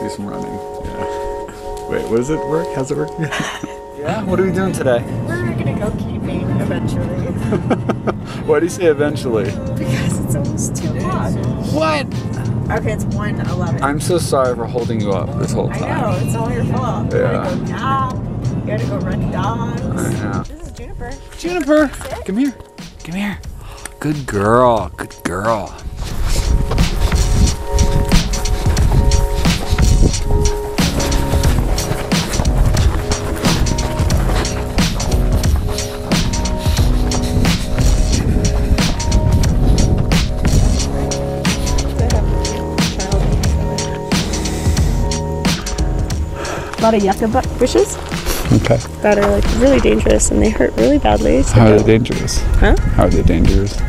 do some running. Yeah. Wait, what does it work? How's it work? Yeah, what are we doing today? We're gonna go camping eventually. Why do you say eventually? Because it's almost too hot. What? Okay, it's 1:11. I'm so sorry for holding you up this whole time. I know, it's all your fault. You gotta go nap, you gotta go run dogs. I know. This is Juniper. Juniper, come here. Come here. Good girl, good girl. A lot of yucca bushes Okay. that are like really dangerous and they hurt really badly. So How are they dangerous? Huh? How are they dangerous?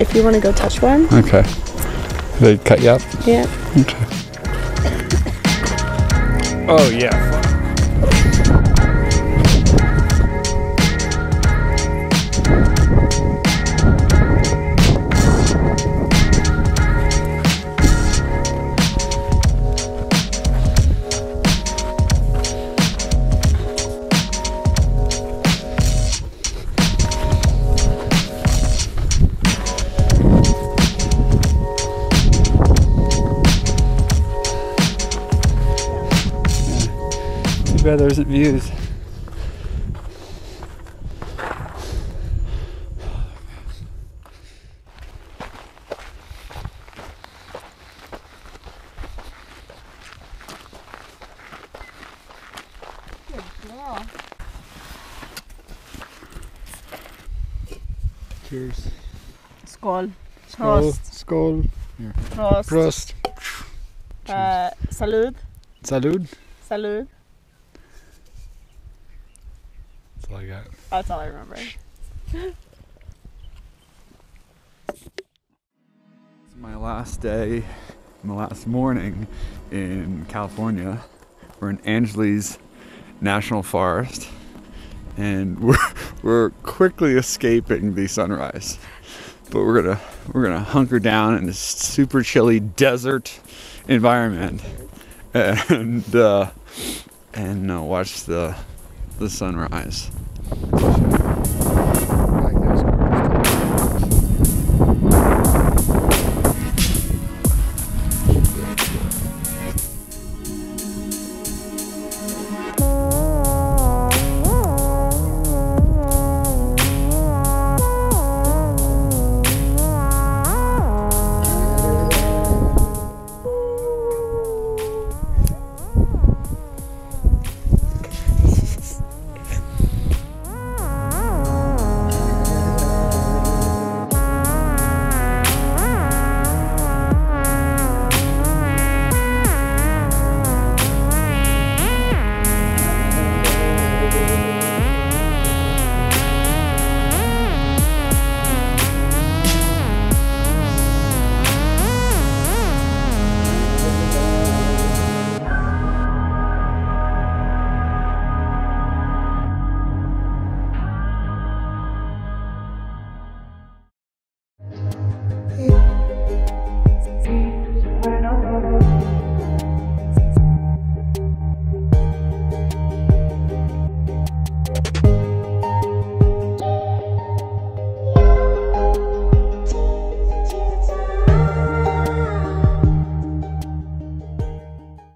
If you want to go touch one. Okay. They cut you up? Yeah. Okay. Oh yeah. Too bad there isn't views. Cheers. Skål. Skål. Skål. Prost. Prost. Salud. Salud. Salud. That's all I got. That's all I remember. It's my last day, my last morning in California. We're in Angeles National Forest, and we're quickly escaping the sunrise. But we're gonna hunker down in this super chilly desert environment and watch the sunrise.